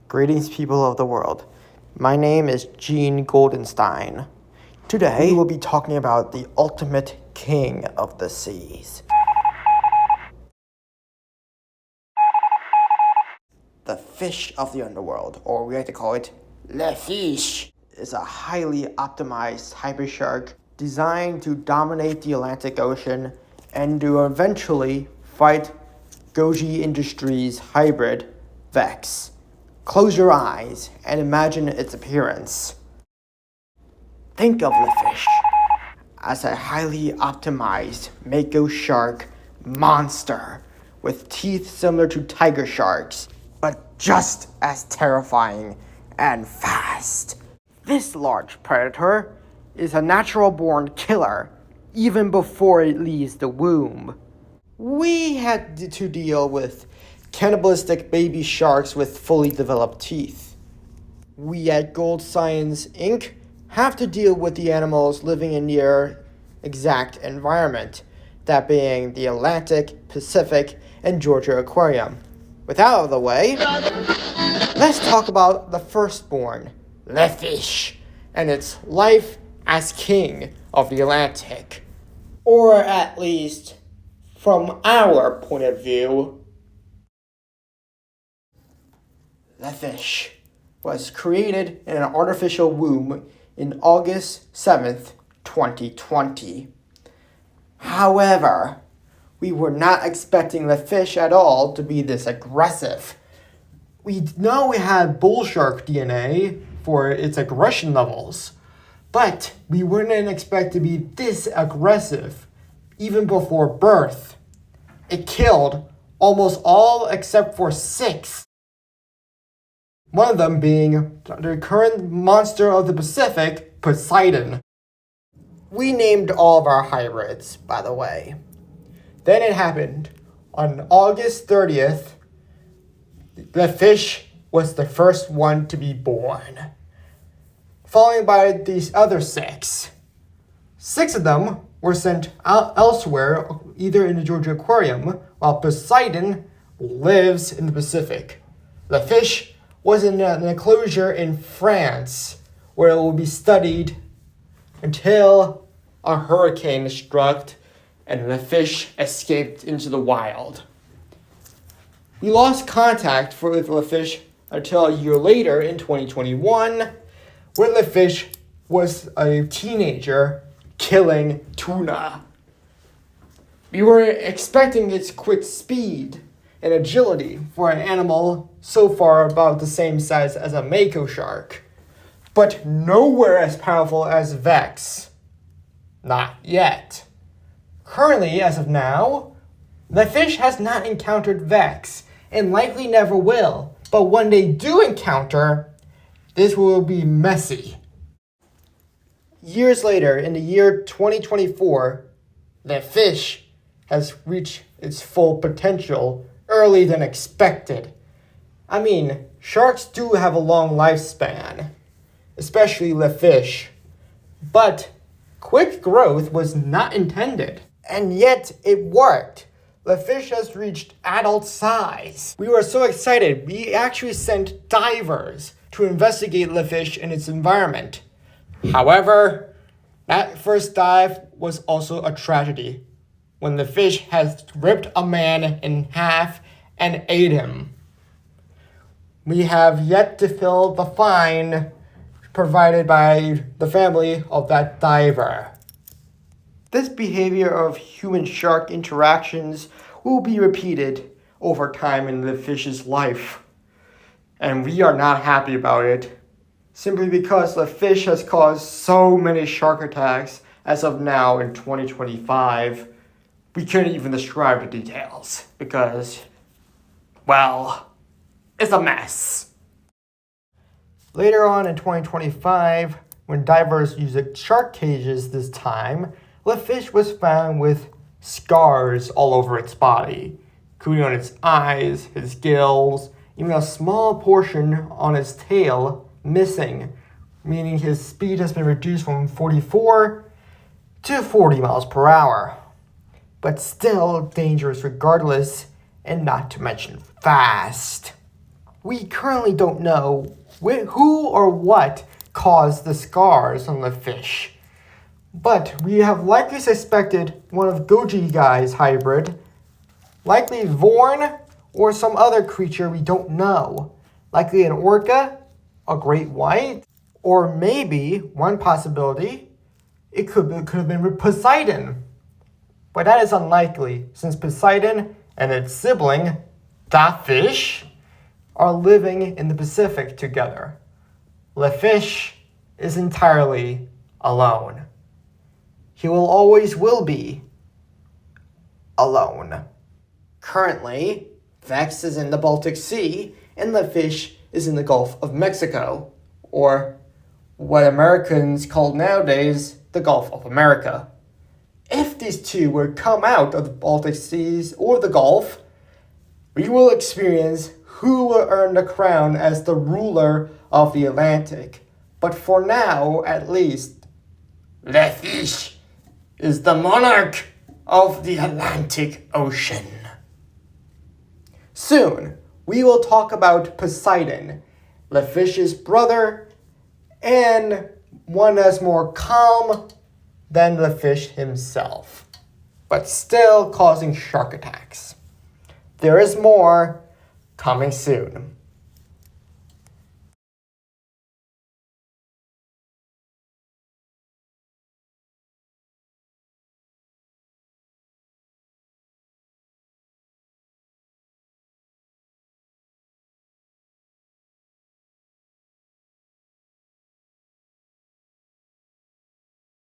Greetings, people of the world. My name is Gene Goldenstein. Today, we will be talking about the ultimate king of the seas. The fish of the underworld, or we like to call it le fish, is a highly optimized hybrid shark designed to dominate the Atlantic Ocean and to eventually fight Goji Industries' hybrid Vex. Close your eyes and imagine its appearance. Think of the fish as a highly optimized mako shark monster with teeth similar to tiger sharks, but just as terrifying and fast. This large predator is a natural-born killer even before it leaves the womb. We had to deal with cannibalistic baby sharks with fully developed teeth. We at Gold Science Inc. have to deal with the animals living in their exact environment, that being the Atlantic, Pacific, and Georgia Aquarium. With that out of the way, let's talk about the firstborn, the fish, and its life as king of the Atlantic. Or at least, from our point of view, the fish was created in an artificial womb in August 7th, 2020. However, we were not expecting the fish at all to be this aggressive. We know it had bull shark DNA for its aggression levels, but we wouldn't expect to be this aggressive even before birth. It killed almost all except for 6. One of them being the current monster of the Pacific, Poseidon. We named all of our hybrids, by the way. Then it happened. On August 30th, the fish was the first one to be born, followed by these other 6. 6 of them were sent out elsewhere, either in the Georgia Aquarium, while Poseidon lives in the Pacific. The fish was in an enclosure in France, where it will be studied until a hurricane struck and the fish escaped into the wild. We lost contact with the fish until a year later in 2021, where the fish was a teenager killing tuna. We were expecting its quick speed and agility for an animal so far about the same size as a mako shark, but nowhere as powerful as Vex. Not yet. Currently, as of now, the fish has not encountered Vex and likely never will, but when they do encounter, this will be messy. Years later, in the year 2024, the fish has reached its full potential earlier than expected. I mean, sharks do have a long lifespan, especially the fish, but quick growth was not intended. And yet it worked. The fish has reached adult size. We were so excited, we actually sent divers to investigate the fish in its environment. However, that first dive was also a tragedy, when the fish has ripped a man in half and ate him. We have yet to fill the fine provided by the family of that diver. This behavior of human-shark interactions will be repeated over time in the fish's life. And we are not happy about it, simply because the fish has caused so many shark attacks as of now in 2025. We couldn't even describe the details because, well, it's a mess. Later on in 2025, when divers used shark cages this time, the fish was found with scars all over its body, including on its eyes, its gills, even a small portion on its tail missing, meaning his speed has been reduced from 44 to 40 miles per hour. but still dangerous regardless, and not to mention fast. We currently don't know who or what caused the scars on the fish, but we have likely suspected one of Goji Guy's hybrid, likely Vorn or some other creature we don't know, likely an orca, a great white, or maybe, one possibility, it could have been Poseidon. But that is unlikely, since Poseidon and its sibling, the fish, are living in the Pacific together. The fish is entirely alone. He will be alone. Currently, Vex is in the Baltic Sea, and the fish is in the Gulf of Mexico, or what Americans call nowadays the Gulf of America. If these two were to come out of the Baltic Seas or the Gulf, we will experience who will earn the crown as the ruler of the Atlantic. But for now, at least, the fish is the monarch of the Atlantic Ocean. Soon, we will talk about Poseidon, the fish's brother, and one that's more calm than the fish himself, but still causing shark attacks. There is more coming soon.